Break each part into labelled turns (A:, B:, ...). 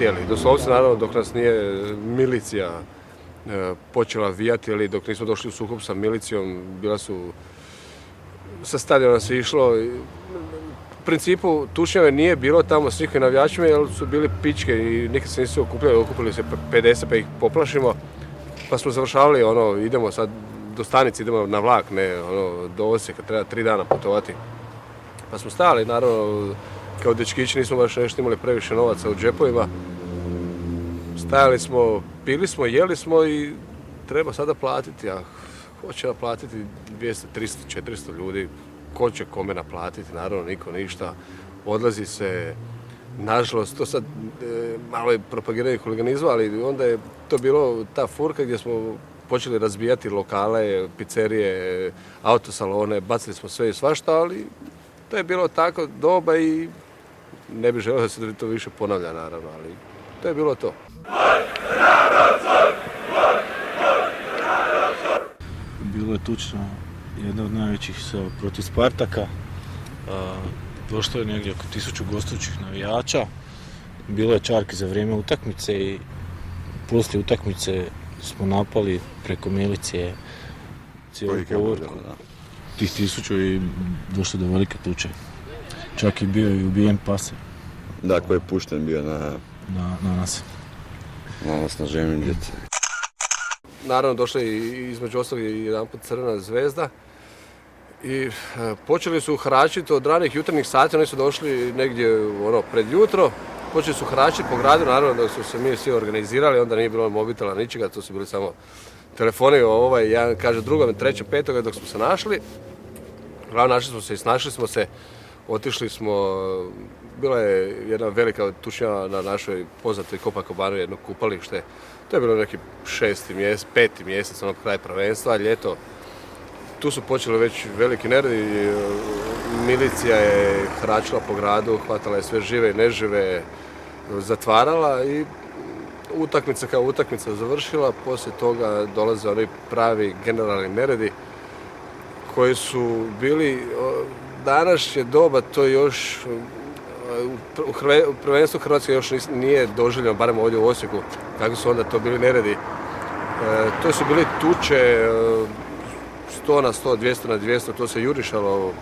A: htjeli. Doslovce, naravno, dok nas nije milicija počela vijati ili dok nismo došli u sukob sa milicijom, bila su, sa stadiona se išlo. U principu tučnjave nije bilo tamo s njihovim navijačima jer su bili pičke i nikad se nisu okupili se 50 pa ih poplašimo. Pa smo završavali, idemo sad do stanice, idemo na vlak, ne, do Osijeka, treba 3 dana putovati. Pa smo stali, naravno, kao dečkići nismo baš nešto imali previše novaca u džepovima. Stajali smo, pili smo, jeli smo i treba sada platiti, a ko će naplatiti 200, 300, 400 ljudi, ko će kome naplatiti, naravno niko ništa, odlazi se, nažalost, to sad malo je propagiranje huliganizma, ali onda je to bilo ta furka gdje smo počeli razbijati lokale, pizzerije, autosalone, bacili smo sve i svašta, ali to je bilo tako doba i ne bih želio da se to više ponavlja, naravno, ali to je bilo to.
B: Bilo je tučno jedna od najvećih protiv Spartaka. Došlo je negdje oko 1000 gostujućih navijača. Bilo je čarki za vrijeme utakmice i poslije utakmice smo napali preko milicije cijelu povorku. Tih 1000 i došlo do velike tuče. Čak je bio i ubijen Pase.
C: Da, koji je pušten bio na
B: nas.
C: Na nas, na žemlju djece.
A: Naravno, došla je između ostalog i jedanput Crvena zvezda i počeli su haračiti od ranih jutarnjih sati, oni su došli negdje pred jutro, počeli su haračiti po gradu, naravno da su se mi svi organizirali, onda nije bilo mobitela ničega, to su bili samo telefoni, jedan kaže drugom, trećem, petoga dok smo se našli. Glavno našli smo se i snašli smo se, otišli smo, bila je jedna velika tučnjava na našoj poznatoj Copacabana, jedno kupalište. To je bilo neki 5. mjesec, kraj prvenstva, ljeto. Tu su počeli već veliki neredi, milicija je haračila po gradu, hvatala je sve žive i nežive, zatvarala i utakmica kao utakmica završila. Poslije toga dolaze oni pravi generalni neredi koji su bili, današnje doba to još, u prvenstvu Hrvatske još nije doživljeno, barem ovdje u Osijeku, kako su onda to bili neredi. To su bili tuče 100 na 100, 200 na 200, to se jurišalo,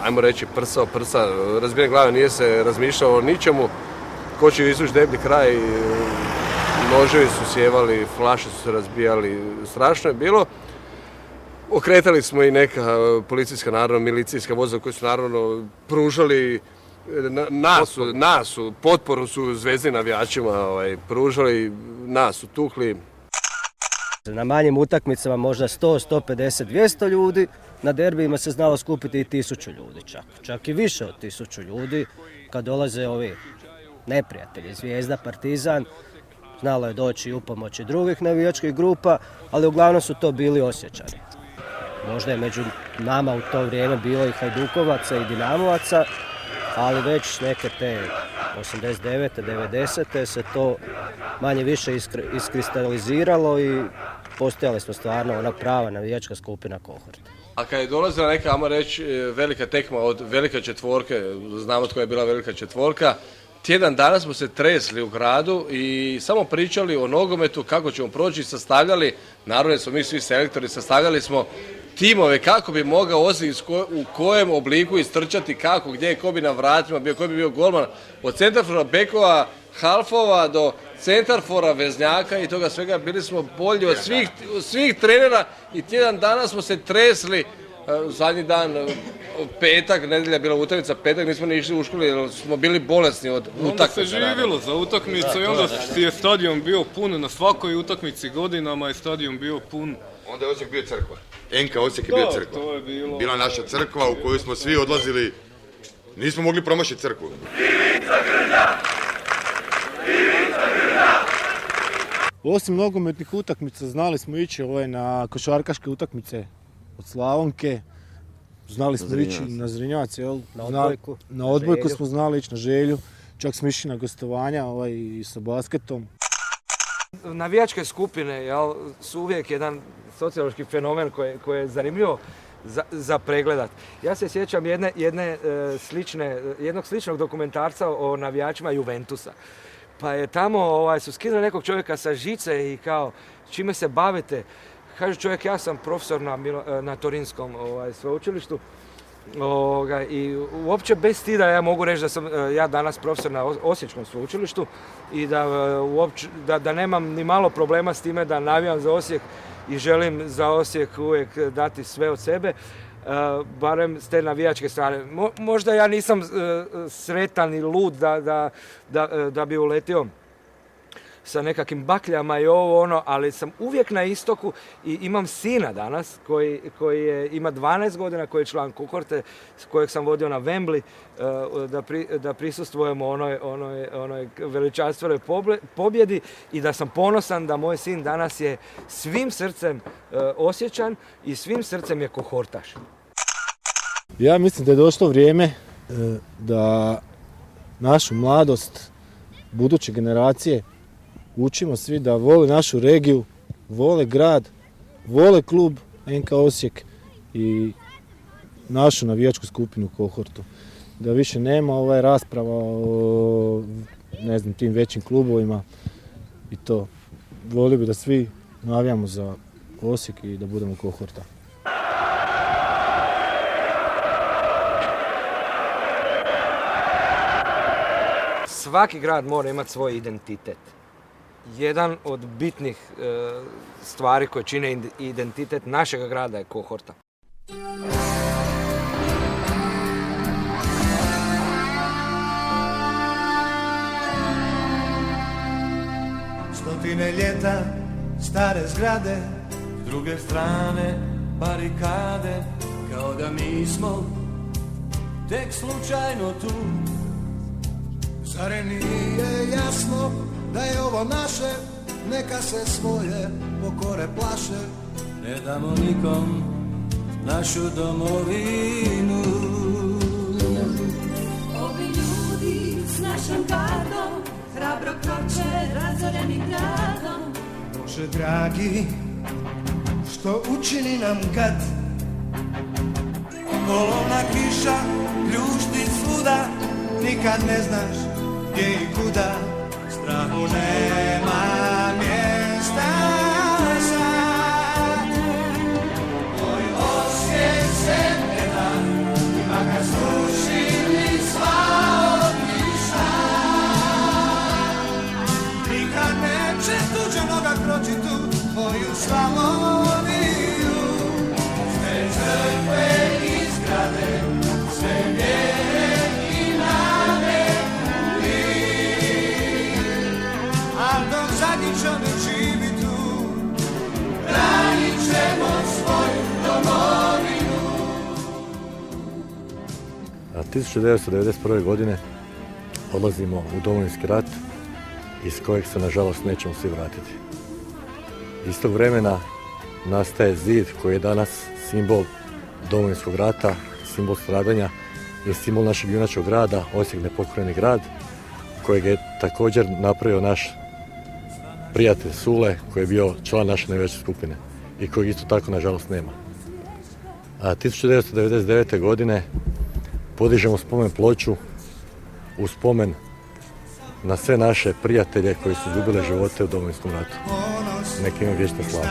A: ajmo reći prsa o prsa, razbijene glave, nije se razmišljalo o ničemu, ko će izvući deblji kraj, noževi su sjevali, flaše su se razbijali, strašno je bilo. Okretali smo i neka policijska, naravno, milicijska vozila koji su naravno pružali potporu su zvezdnim navijačima, pružali, nas su tukli.
D: Na manjim utakmicama možda 100, 150, 200 ljudi, na derbijima se znalo skupiti i 1000 ljudi čak i više od 1000 ljudi kad dolaze ovi neprijatelji, Zvijezda, Partizan, znalo je doći u pomoći drugih navijačkih grupa, ali uglavnom su to bili Osječani. Možda je među nama u to vrijeme bilo i Hajdukovaca i Dinamovaca, ali već neke te 89. 90. se to manje više iskristaliziralo i postojali smo stvarno ona prava navijačka skupina Kohort.
A: A kad je dolazila neka, ajmo reći, velika tekma od velike četvorke, znamo tko je bila velika četvorka, tjedan dana smo se tresli u gradu i samo pričali o nogometu, kako ćemo proći, sastavljali, naravno smo mi svi selektori, sastavljali smo timove kako bi mogao Osijek u kojem obliku istrčati, kako, gdje, ko bi na vratima bio, ko bi bio golman, od centarfora, bekova, halfova do centarfora, veznjaka i toga svega. Bili smo bolji od svih trenera i tjedan dana smo se tresli. Zadnji dan, petak, nedjelja je bila utakmica, petak nismo ni išli u školu jer smo bili bolesni od utakmice.
E: Onda se živjelo za utakmicu i onda je stadion bio pun, na svakoj utakmici godinama je stadion bio pun.
F: Onda je Osijek bio crkva. NK Osijek je bio crkva.
E: To je bilo...
F: Bila naša crkva u koju smo svi odlazili, nismo mogli promašiti crkvu.
G: Ivica Grlja! Ivica Grlja!
B: Osim nogometnih utakmica znali smo ići na košarkaške utakmice od Slavonke, znali smo ići na Zrinjavac, na odbojku smo znali ići, na Želju, čak smo išli na gostovanja i sa basketom.
H: Navijačke skupine su uvijek jedan sociološki fenomen koji je zanimljivo za pregledat. Ja se sjećam jednog sličnog dokumentarca o navijačima Juventusa. Pa je tamo, su skinuli nekog čovjeka sa žice i kao, čime se bavite? Kaže čovjek, ja sam profesor na Torinskom sveučilištu. I uopće bez stida ja mogu reći da sam ja danas profesor na Osječkom sveučilištu i da nemam ni malo problema s time da navijam za Osijek i želim za Osijek uvijek dati sve od sebe, barem s te navijačke strane. Možda ja nisam sretan i lud da bi uletio sa nekakvim bakljama i ali sam uvijek na istoku i imam sina danas koji ima 12 godina, koji je član kohorte, kojeg sam vodio na Wembley da prisustvujemo onoj veličanstvenoj pobjedi i da sam ponosan da moj sin danas je svim srcem Osječan i svim srcem je kohortaš.
B: Ja mislim da je došlo vrijeme da našu mladost, buduće generacije, učimo svi da vole našu regiju, vole grad, vole klub NK Osijek i našu navijačku skupinu kohortu. Da više nema rasprava o tim većim klubovima i to. Volio bi da svi navijamo za Osijek i da budemo kohorta.
H: Svaki grad mora imati svoj identitet. Jedan od bitnih stvari koje čine identitet našeg grada je kohorta.
I: Stotine ljeta, stare zgrade, s druge strane barikade, kao da mi smo tek slučajno tu. Zar nije jasno da je ovo naše, neka se svoje pokore plaše, ne damo nikom našu domovinu.
J: Ovi ljudi s našom gardom hrabro kroče razoreni gradom.
I: Bože dragi, što učini nam gad? Olovna kiša pljušti svuda, nikad ne znaš gdje i kuda. Strahu nema mjesta sad. Moj Osijek se ne da, ima ga srušili sva ognjišta. Nikad neće tuđa noga kroči tu, tvoju Slavoniju. Sve crkve i zgrade, sve vjere i nade. A dok zadnji čovjek živi tu, branit ćemo svoju domovinu.
K: 1991. godine odlazimo u Domovinski rat, iz kojeg se nažalost nećemo svi vratiti. Iz tog vremena nastaje zid koji je danas simbol Domovinskog rata, simbol stradanja i simbol našeg junačkog grada, Osijek nepokoreni grad, kojeg je također napravio naš prijatelj Sule, koji je bio član naše navijačke skupine i kojeg isto tako nažalost nema. A 1999. godine podižemo spomen ploču u spomen na sve naše prijatelje koji su izgubili živote u Domovinskom ratu. Neka ima vječna slava.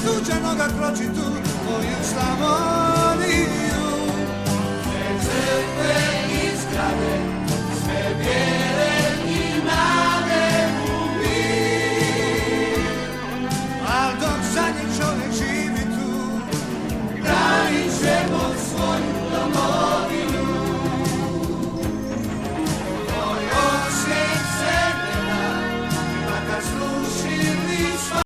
I: Tuđa noga kroči tu, tvoju Slavoniju.